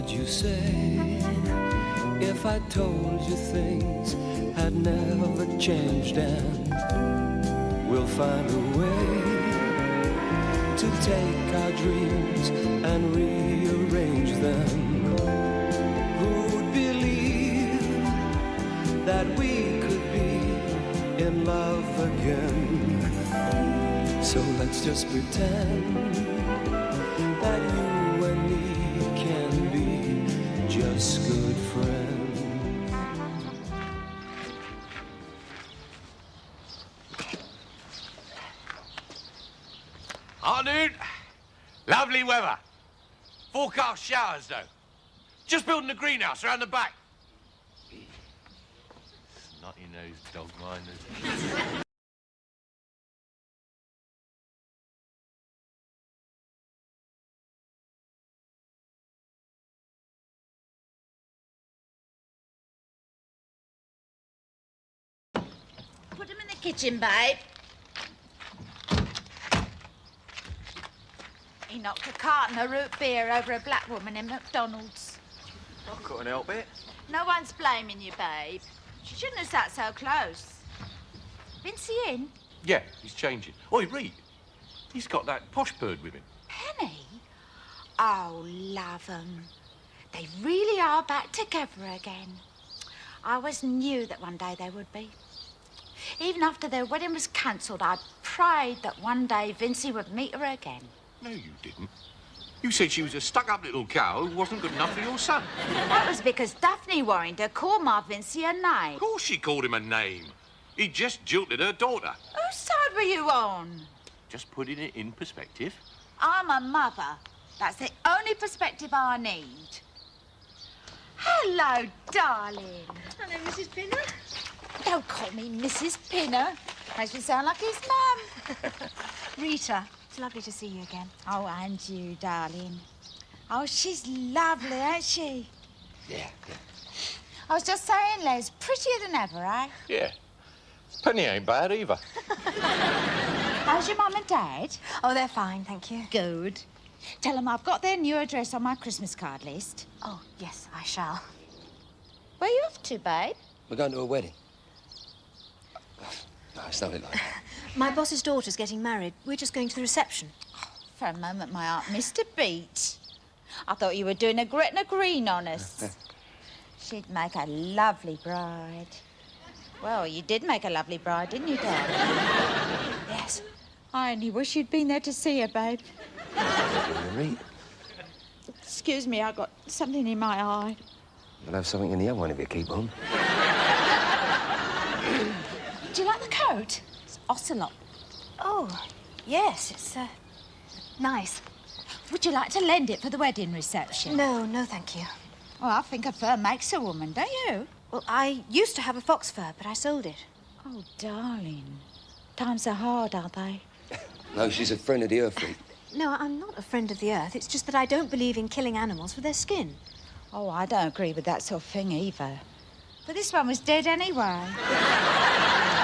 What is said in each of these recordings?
would you say if I told you things had never changed and we'll find a way to take our dreams and rearrange them? Who'd believe that we could be in love again? So let's just pretend that you and me can be just good friends. Afternoon. Lovely weather. Forecast showers, though. Just building a greenhouse around the back. Snotty-nosed dog minders. Put them in the kitchen, babe. He knocked a carton of root beer over a black woman in McDonald's. I couldn't help it. No one's blaming you, babe. She shouldn't have sat so close. Vincey in? Yeah, he's changing. Oi, Reed. He's got that posh bird with him. Penny? Oh, love 'em. They really are back together again. I always knew that one day they would be. Even after their wedding was cancelled, I prayed that one day Vincey would meet her again. No, you didn't. You said she was a stuck-up little cow who wasn't good enough for your son. That was because Daphne Warrington called my Vincey a name. Of course she called him a name. He just jilted her daughter. Whose side were you on? Just putting it in perspective. I'm a mother. That's the only perspective I need. Hello, darling. Hello, Mrs. Pinner. Don't call me Mrs. Pinner. Makes me sound like his mum. Rita, it's lovely to see you again. Oh, and you, darling. Oh, she's lovely, ain't she? Yeah. I was just saying, Les, prettier than ever, eh? Yeah. Penny ain't bad either. How's your mum and dad? Oh, they're fine, thank you. Good. Tell them I've got their new address on my Christmas card list. Oh, yes, I shall. Where are you off to, babe? We're going to a wedding. No, it's nothing like that. My boss's daughter's getting married. We're just going to the reception. For a moment, my heart missed a beat. I thought you were doing a Gretna Green on us. She'd make a lovely bride. Well, you did make a lovely bride, didn't you, darling? Yes. I only wish you'd been there to see her, babe. Reed, Excuse me, I got something in my eye. you'll have something in the other one if you keep on. Do you like the coat? It's Ocelot. Oh, yes, it's, nice. Would you like to lend it for the wedding reception? No, no, thank you. Well, I think a fur makes a woman, don't you? Well, I used to have a fox fur, but I sold it. Oh, darling. Times are hard, aren't they? No, she's a friend of the Earth Freak. No, I'm not a friend of the earth. It's just that I don't believe in killing animals for their skin. Oh, I don't agree with that sort of thing either. But this one was dead anyway.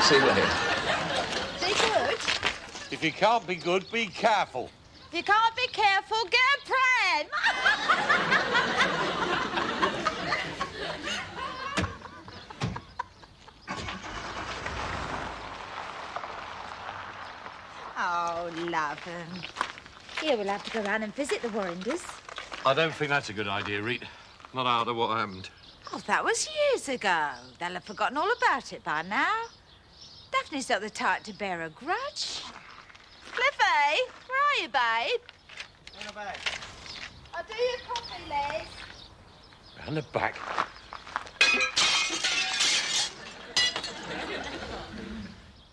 See you later. Be good. If you can't be good, be careful. If you can't be careful, get a pram. Oh, love 'em. Here, we'll have to go round and visit the Warringtons. I don't think that's a good idea, Reed. Not after what happened. Oh, that was years ago. They'll have forgotten all about it by now. Daphne's not the type to bear a grudge. Cliffy, where are you, babe? In the bag. I'll do your coffee, Les. Round the back.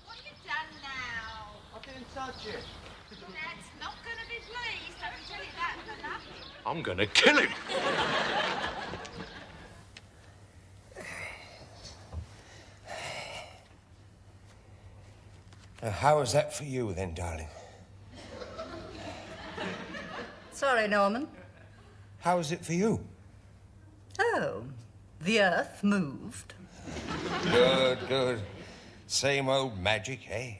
What have you done now? I didn't touch it. Dad's not going to be pleased, I can tell you that for nothing. I'm going to kill him. How was that for you, then, darling? Sorry, Norman. How was it for you? Oh, the earth moved. Good, good. Same old magic, eh?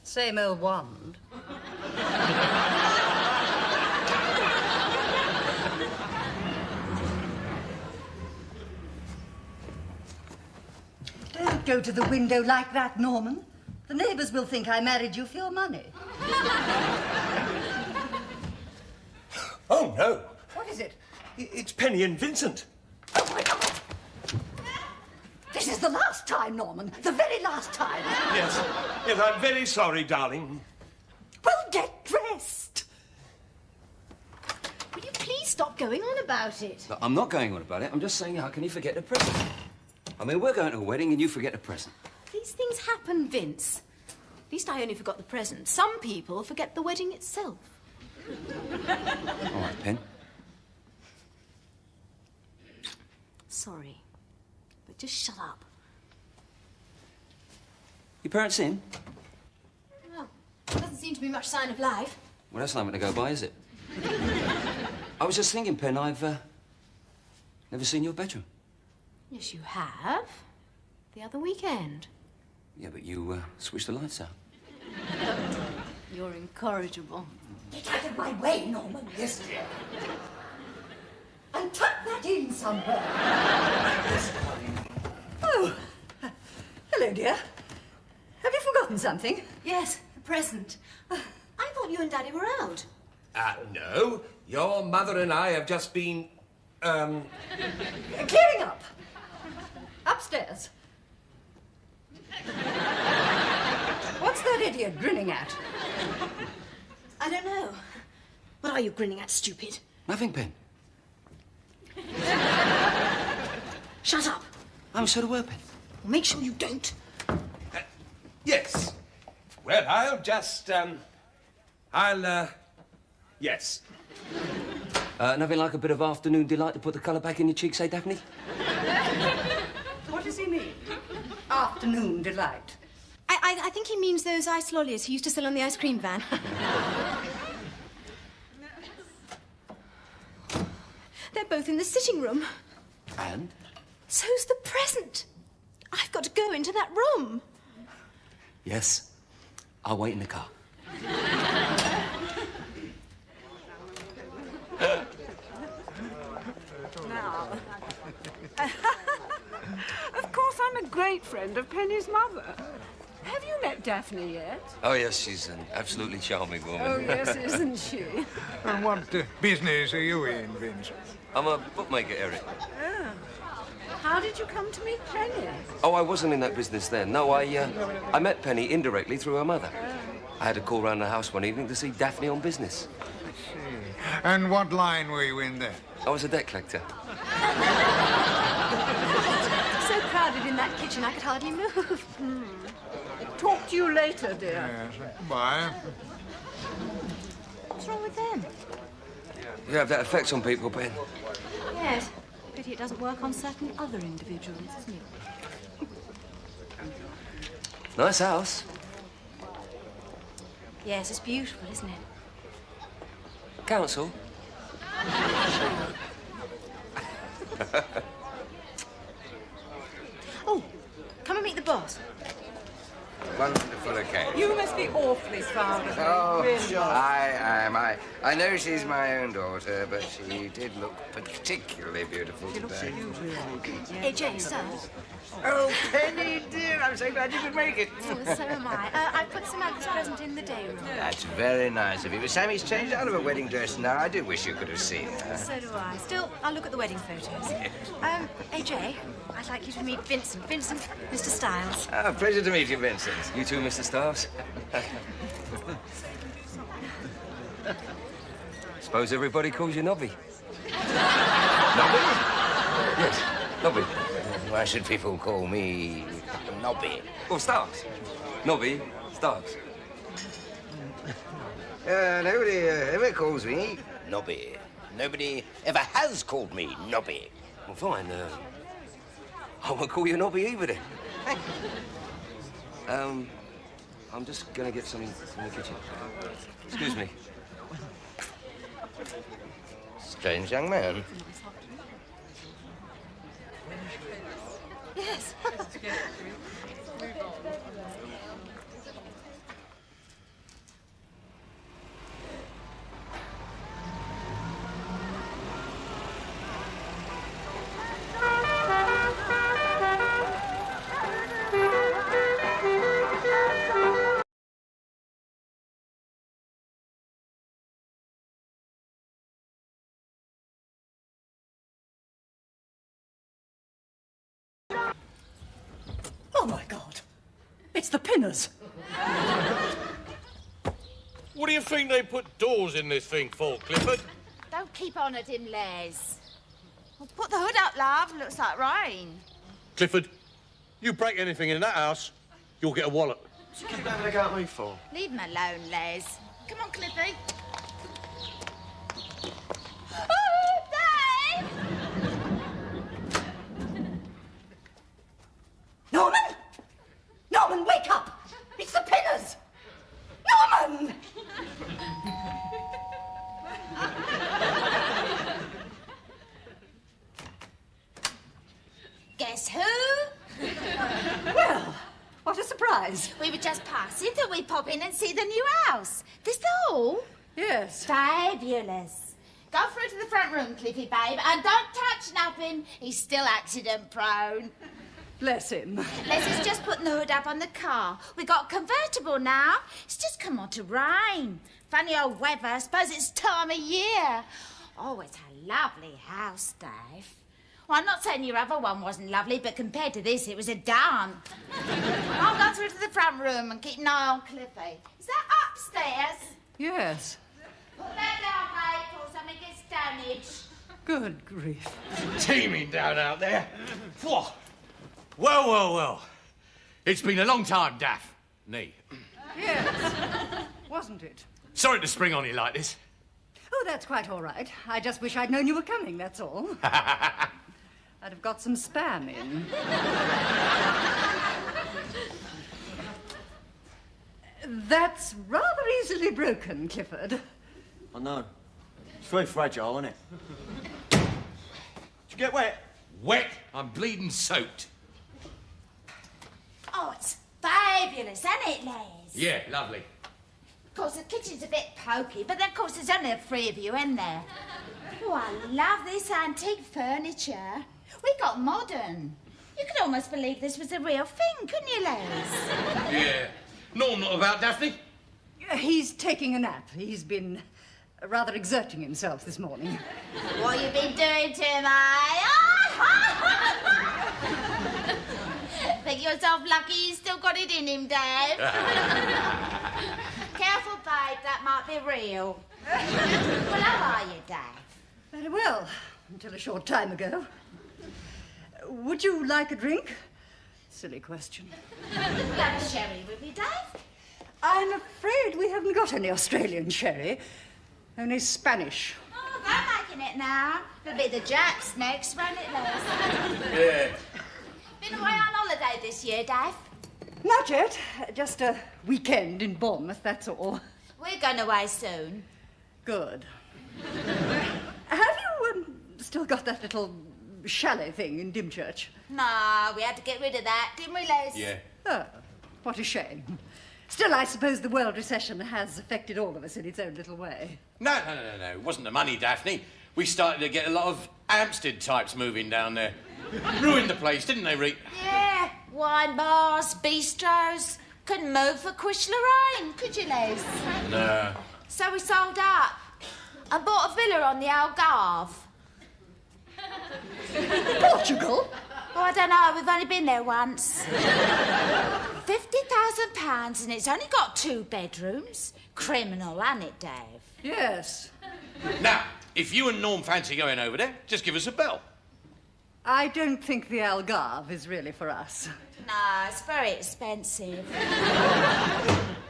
Same old wand. Don't go to the window like that, Norman. The neighbours will think I married you for your money. Oh, no. What is it? It's Penny and Vincent. Oh, my God! This is the last time, Norman. The very last time. Yes, I'm very sorry, darling. Well, get dressed. Will you please stop going on about it? Look, I'm not going on about it. I'm just saying, how can you forget a present? I mean, we're going to a wedding and you forget a present. These things happen, Vince. At least I only forgot the present. Some people forget the wedding itself. All right, Pen. Sorry, but just shut up. Your parents in? Well, doesn't seem to be much sign of life. Well, that's nothing to go by, is it? I was just thinking, Pen, I've never seen your bedroom. Yes, you have. The other weekend. Yeah, but you switched the lights out. You're incorrigible. Get out of my way, Norman. Yes, dear. And tuck that in somewhere. Oh, hello, dear. Have you forgotten something? Yes, the present. I thought you and Daddy were out. No. Your mother and I have just been, Clearing up. Upstairs. What's that idiot grinning at? I don't know. What are you grinning at, stupid? Nothing, Pen. Shut up. I'm so do I, Pen. Well, make sure you don't. Yes. Well, I'll just, yes. Nothing like a bit of afternoon delight to put the colour back in your cheeks, eh, Daphne? What does he mean? Afternoon delight. I think he means those ice lollies he used to sell on the ice cream van. They're both in the sitting room. And? So's the present. I've got to go into that room. Yes. I'll wait in the car. Now, of course, I'm a great friend of Penny's mother. Have you met Daphne yet? Oh, yes, she's an absolutely charming woman. Oh, yes, isn't she? And what business are you in, Vince? I'm a bookmaker, Eric. Oh. How did you come to meet Penny? Oh, I wasn't in that business then. No, I met Penny indirectly through her mother. I had to call round the house one evening to see Daphne on business. I see. And what line were you in then? I was a debt collector. So crowded in that kitchen I could hardly move. Talk to you later, dear. Yes. Bye. What's wrong with them? You have that effect on people, Ben. Yes. Pity it doesn't work on certain other individuals, isn't it? Nice house. Yes, it's beautiful, isn't it? Council? Oh, come and meet the boss. Wonderful occasion. You must be awfully proud of her. Oh, really. I am. I know she's my own daughter, but she did look particularly beautiful today. Hey, Jane, sir. Oh, Penny, dear, I'm so glad you could make it. Oh, so am I. I put Samantha's present in the day room. That's very nice of you. But Sammy's changed out of her wedding dress now. I do wish you could have seen her. So do I. Still, I'll look at the wedding photos. AJ, I'd like you to meet Vincent. Vincent, Mr. Styles. Ah, pleasure to meet you, Vincent. You too, Mr. Stiles. Suppose everybody calls you Nobby. Nobby? Yes, Nobby. Why should people call me Nobby? Oh, Stars. Nobby, Stars. Nobody ever calls me Nobby. Nobody ever has called me Nobby. Well, fine. I won't call you Nobby either, then. I'm just gonna get something from the kitchen. Excuse me. Strange young man. Yes. Oh, my God. It's the Pinners. What do you think they put doors in this thing for, Clifford? Don't keep on at him, Les. Well, put the hood up, love. Looks like rain. Clifford, you break anything in that house, you'll get a wallet. What do you keep having a go at me for? Leave him alone, Les. Come on, Cliffy. Oh, Dave! Norman! Norman, wake up! It's the Pinners! Norman! Guess who? Well, what a surprise. We were just passing, thought we'd pop in and see the new house. This the hall? Yes. Fabulous. Go through to the front room, Cliffy, babe, and don't touch nothing. He's still accident-prone. Bless him. Les is just putting the hood up on the car. We got a convertible now. It's just come on to rain. Funny old weather. I suppose it's time of year. Oh, it's a lovely house, Dave. Well, I'm not saying your other one wasn't lovely, but compared to this, it was a dump. I'll go through to the front room and keep an eye on Cliffy. Is that upstairs? Yes. Put that down, mate, or something gets damaged. Good grief. Teeming down out there. Whoa. Well, well, well. It's been a long time, Daphne. Yes. Wasn't it? Sorry to spring on you like this. Oh, that's quite all right. I just wish I'd known you were coming, that's all. I'd have got some spam in. That's rather easily broken, Clifford. I know. It's very fragile, isn't it? Did you get wet? Wet? I'm bleeding soaked. Oh, it's fabulous, isn't it, Les? Yeah, lovely. Of course, the kitchen's a bit pokey, but then, of course, there's only the three of you, isn't there? Oh, I love this antique furniture. We got modern. You could almost believe this was a real thing, couldn't you, Les? Yeah. No, not about Daphne. He's taking a nap. He's been rather exerting himself this morning. What you been doing to him, eh? Think yourself lucky you still got it in him, Dave. Careful, babe, that might be real. Well, how are you, Dave? Very well, until a short time ago. Would you like a drink? Silly question. Like sherry with you, Dave? I'm afraid we haven't got any Australian sherry, only Spanish. Oh, they're making it now. It'll be the Japs next, won't it, Les? Yeah. Been away on holiday this year, Dave? Not yet. Just a weekend in Bournemouth, that's all. We're going away soon. Good. Have you still got that little chalet thing in Dymchurch? No, we had to get rid of that, didn't we, Les? Yeah. Oh, what a shame. Still, I suppose the world recession has affected all of us in its own little way. No. It wasn't the money, Daphne. We started to get a lot of Hampstead types moving down there. Ruined the place, didn't they, Reet? Yeah, wine bars, bistros. Couldn't move for Quish Lorraine, could you, Les? No. So we sold up and bought a villa on the Algarve. Portugal? Oh, I don't know, we've only been there once. £50,000 and it's only got 2 bedrooms. Criminal, ain't it, Dave? Yes. Now, if you and Norm fancy going over there, just give us a bell. I don't think the Algarve is really for us. No, it's very expensive.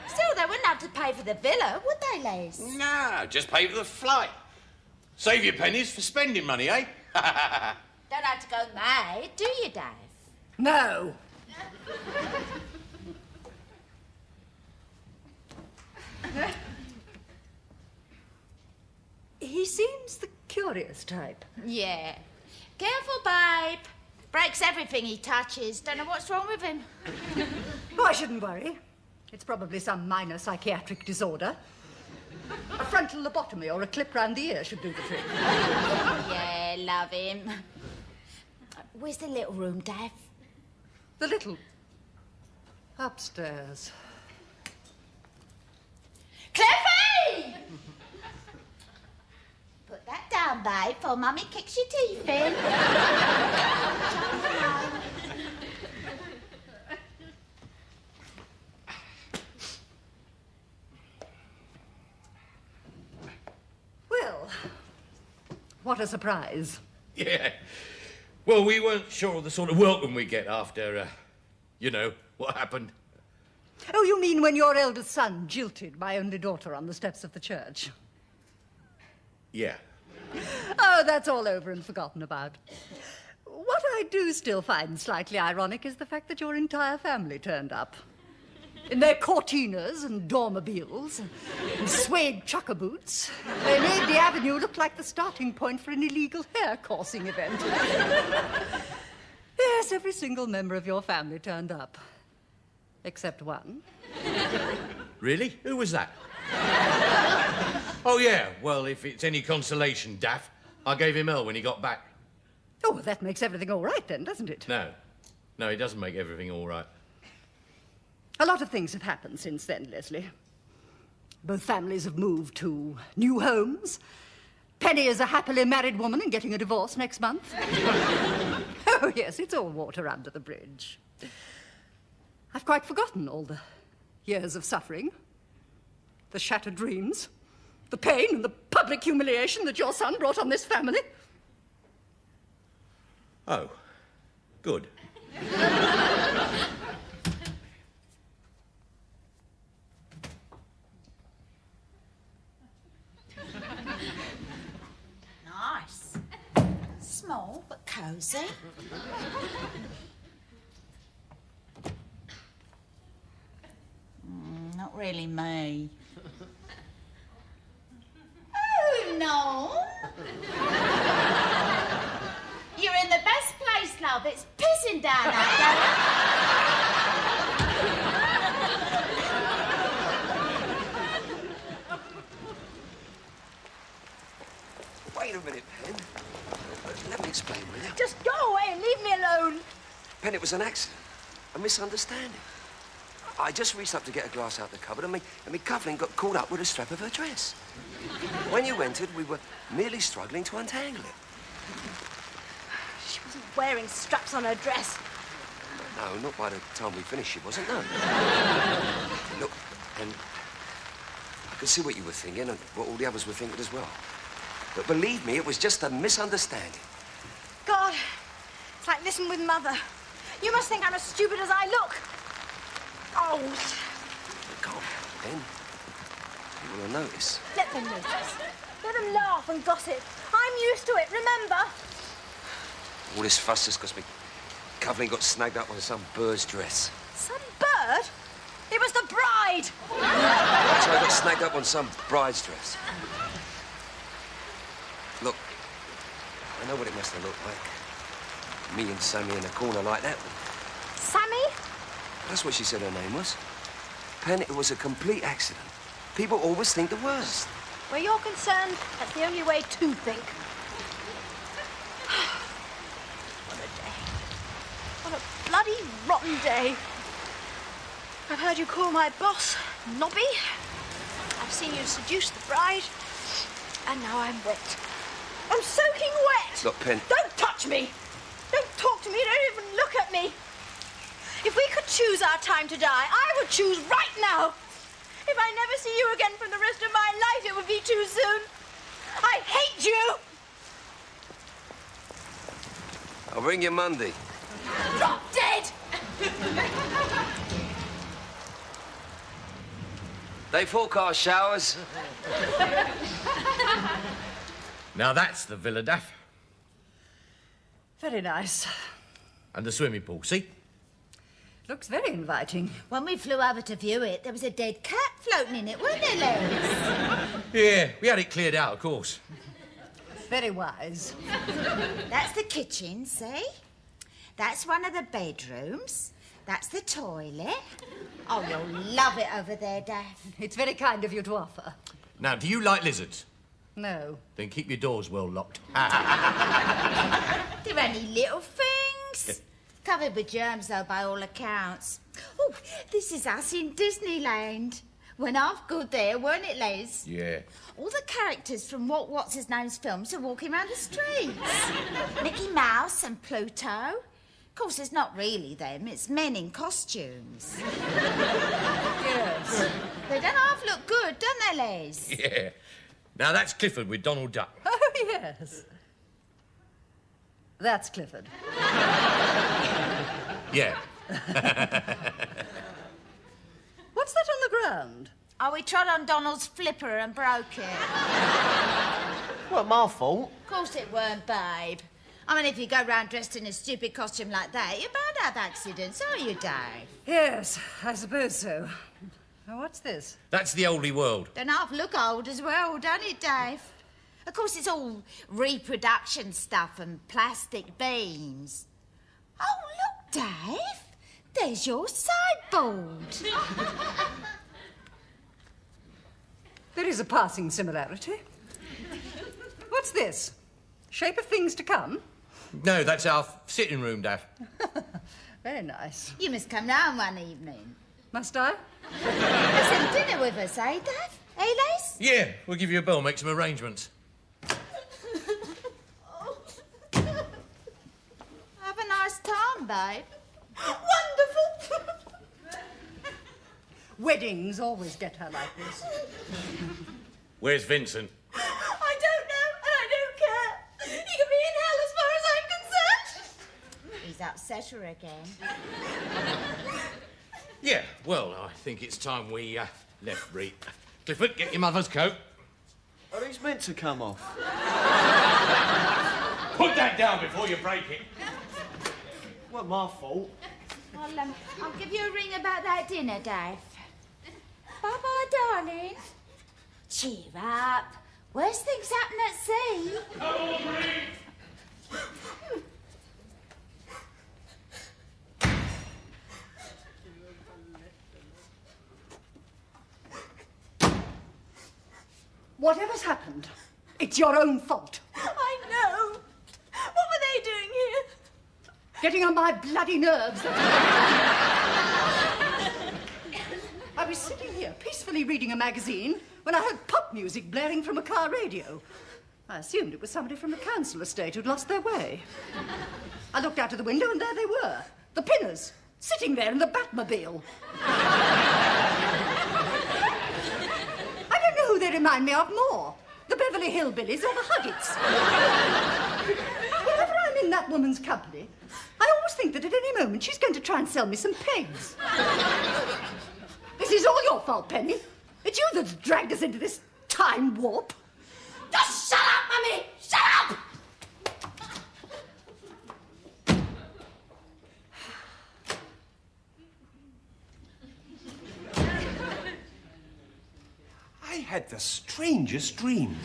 Still, they wouldn't have to pay for the villa, would they, Les? No, just pay for the flight. Save your pennies for spending money, eh? Don't have to go mad, do you, Dave? No. He seems the curious type. Yeah. Careful, babe. Breaks everything he touches. Don't know what's wrong with him. Oh, I shouldn't worry. It's probably some minor psychiatric disorder. A frontal lobotomy or a clip round the ear should do the trick. Yeah, love him. Where's the little room, Dave? The little... upstairs. Cliffy! Put that down, babe, before Mummy kicks your teeth in. What a surprise. Yeah. Well, we weren't sure of the sort of welcome we get after, you know, what happened. Oh, you mean when your eldest son jilted my only daughter on the steps of the church? Yeah. Oh, that's all over and forgotten about. What I do still find slightly ironic is the fact that your entire family turned up. In their cortinas and dormobiles and suede chucker boots, they made the avenue look like the starting point for an illegal hair coursing event. Yes, every single member of your family turned up. Except one. Really? Who was that? Oh, yeah. Well, if it's any consolation, Daff, I gave him hell when he got back. Oh, well, that makes everything all right then, doesn't it? No. No, it doesn't make everything all right. A lot of things have happened since then, Leslie. Both families have moved to new homes. Penny is a happily married woman and getting a divorce next month. Oh, yes, it's all water under the bridge. I've quite forgotten all the years of suffering, the shattered dreams, the pain and the public humiliation that your son brought on this family. Oh, good. Nice. Small but cosy. Not really me. Oh, no. You're in the best place, love. It's pissing down out Wait a minute, Pen. Let me explain, will you? Just go away and leave me alone. Pen, it was an accident. A misunderstanding. I just reached up to get a glass out the cupboard and me cuffling got caught up with a strap of her dress. When you entered, we were merely struggling to untangle it. She wasn't wearing straps on her dress. No, not by the time we finished, she wasn't, no. Look, and I could see what you were thinking and what all the others were thinking as well. But believe me, it was just a misunderstanding. God, it's like living with Mother. You must think I'm as stupid as I look. Oh. Come on, Ben. People will notice. Let them notice. Let them laugh and gossip. I'm used to it, remember? All this fuss just because me cuffling got snagged up on some bird's dress. Some bird? It was the bride. So I got snagged up on some bride's dress. Look, I know what it must have looked like. Me and Sammy in a corner like that. Sammy? That's what she said her name was. Pen, it was a complete accident. People always think the worst. Where you're concerned, that's the only way to think. What a day. What a bloody rotten day. I've heard you call my boss Nobby. I've seen you seduce the bride. And now I'm wet. I'm soaking wet. Look, Pen. Don't touch me. Don't talk to me. Don't even look at me. If we could choose our time to die, I would choose right now. If I never see you again for the rest of my life, it would be too soon. I hate you. I'll ring you Monday. Drop dead. They forecast showers. Now that's the Villa, Daff. Very nice. And the swimming pool, see? Looks very inviting. When we flew over to view it, there was a dead cat floating in it, weren't there, Les? Yeah, we had it cleared out, of course. Very wise. That's the kitchen, see? That's one of the bedrooms. That's the toilet. Oh, you'll love it over there, Daff. It's very kind of you to offer. Now, do you like lizards? No. Then keep your doors well locked. They're only little things. Covered with germs, though, by all accounts. Oh, this is us in Disneyland. Went half good there, weren't it, Les? Yeah. All the characters from What's-His-Name's films are walking around the streets. Mickey Mouse and Pluto. Of course, it's not really them. It's men in costumes. Yes. They don't half look good, don't they, Les? Yeah. Now, that's Clifford with Donald Duck. Oh, yes. That's Clifford. Yeah. What's that on the ground? Oh, we trod on Donald's flipper and broke it. Well, my fault. Of course it weren't, babe. I mean, if you go round dressed in a stupid costume like that, you're bound to have accidents, aren't you, Dave? Yes, I suppose so. Now, what's this? That's the oldie world. Don't half look old as well, don't it, Dave? Of course, it's all reproduction stuff and plastic beams. Oh, look, Dave. There's your sideboard. There is a passing similarity. What's this? Shape of things to come? No, that's our sitting room, Daff. Very nice. You must come round one evening. Must I? Have some dinner with us, eh, Dave? Eh, Lace? Yeah, we'll give you a bell, make some arrangements. Have a nice time, babe. Wonderful! Weddings always get her like this. Where's Vincent? I don't know, and I don't care. He can be in hell as far as I'm concerned. He's upset her again. Yeah, well, I think it's time we left Reet. Clifford, get your mother's coat. Are these meant to come off? Put that down before you break it. Well, my fault. I'll give you a ring about that dinner, Dave. Bye-bye, darling. Cheer up. Worst things happen at sea. Come on, Reet. Whatever's happened, it's your own fault. I know. What were they doing here? Getting on my bloody nerves. I was sitting here peacefully reading a magazine when I heard pop music blaring from a car radio. I assumed it was somebody from the council estate who'd lost their way. I looked out of the window and there they were, the Pinners, sitting there in the Batmobile. I don't know who they remind me of more, the Beverly Hillbillies or the Huggets. Whenever I'm in that woman's company, I always think that at any moment she's going to try and sell me some pegs. This is all your fault, Penny. It's you that's dragged us into this time warp. Just shut up, Mummy! Shut up! I had the strangest dream.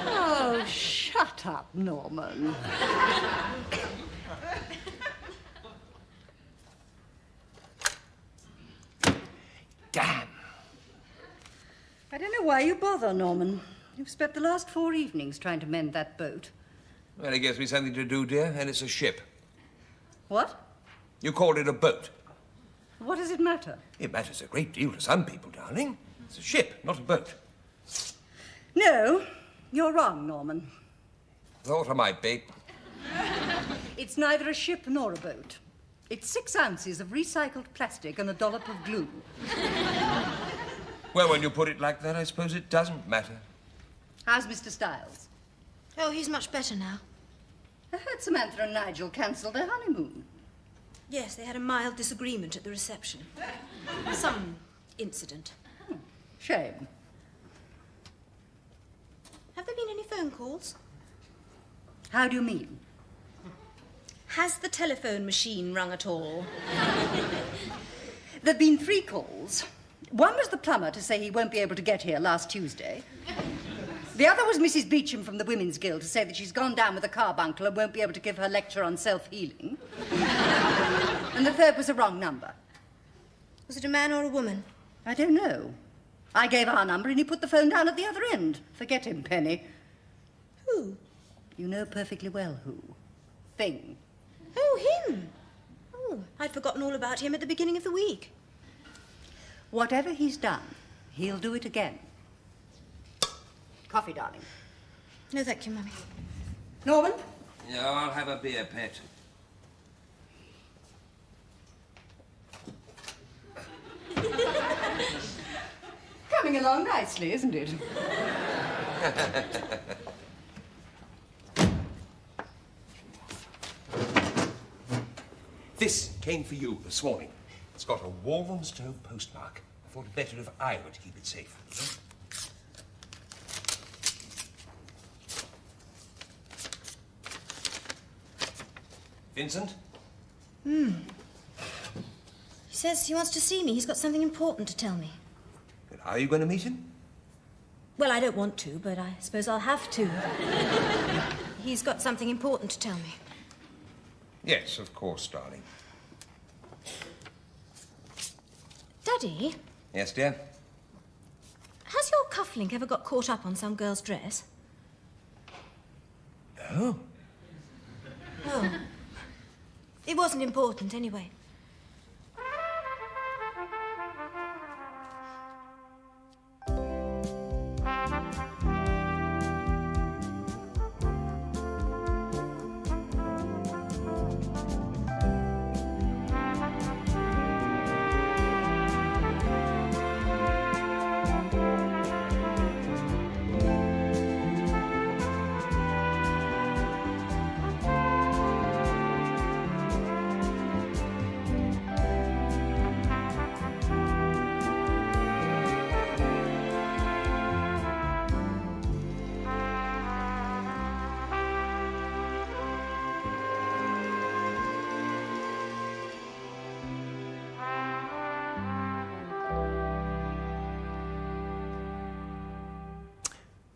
Oh, shut up, Norman. Damn. I don't know why you bother, Norman. You've spent the last 4 evenings trying to mend that boat. Well, it gives me something to do, dear, and it's a ship. What? You called it a boat. What does it matter? It matters a great deal to some people, darling. It's a ship, not a boat. No, you're wrong, Norman. Thought I might be. It's neither a ship nor a boat. It's 6 ounces of recycled plastic and a dollop of glue. Well, when you put it like that, I suppose it doesn't matter. How's Mr. Styles? Oh, he's much better now. I heard Samantha and Nigel cancelled their honeymoon. Yes, they had a mild disagreement at the reception. Some incident. Shame. Have there been any phone calls? How do you mean? Has the telephone machine rung at all? There've been 3 calls. One was the plumber to say he won't be able to get here last Tuesday. The other was Mrs. Beecham from the Women's Guild to say that she's gone down with a carbuncle and won't be able to give her lecture on self-healing. And the third was a wrong number. Was it a man or a woman? I don't know. I gave our number and he put the phone down at the other end. Forget him, Penny. Who? You know perfectly well who. Thing. Oh, him. Oh, I'd forgotten all about him at the beginning of the week. Whatever he's done, he'll do it again. Coffee, darling. No, thank you, Mummy. Norman? Yeah, I'll have a beer, pet. Coming along nicely, isn't it? This came for you this morning. It's got a Walthamstow postmark. I thought it better if I were to keep it safe. Vincent? He says he wants to see me. He's got something important to tell me. And are you going to meet him? Well, I don't want to, but I suppose I'll have to. He's got something important to tell me. Yes, of course, darling. Daddy, Yes, dear? has your cufflink ever got caught up on some girl's dress? No. Oh. It wasn't important, anyway.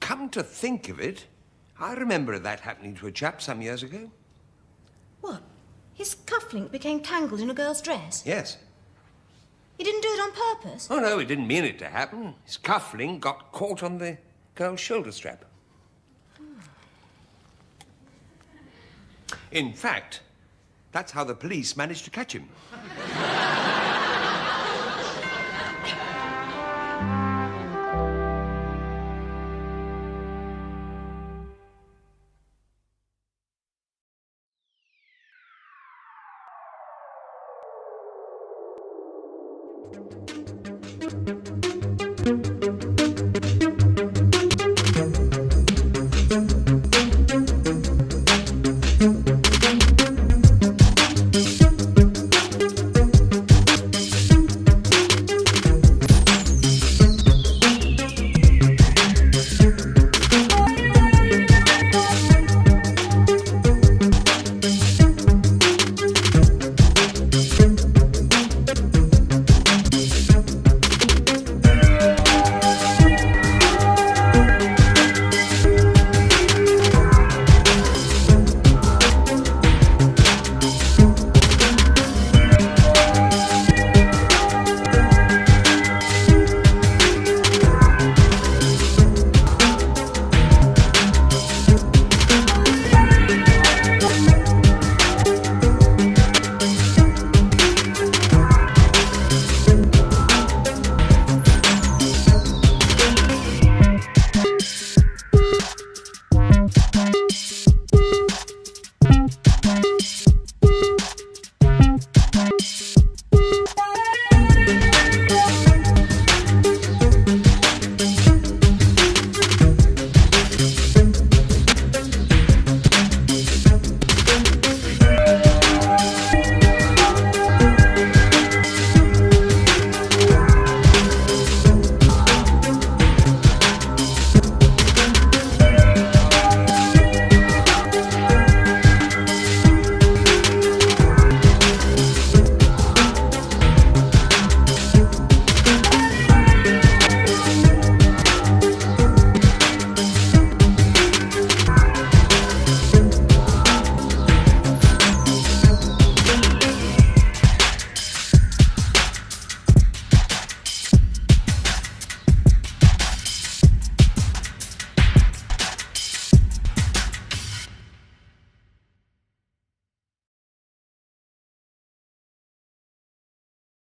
Come to think of it, I remember that happening to a chap some years ago. What? His cufflink became tangled in a girl's dress? Yes. He didn't do it on purpose? Oh, no, he didn't mean it to happen. His cufflink got caught on the girl's shoulder strap. In fact, that's how the police managed to catch him.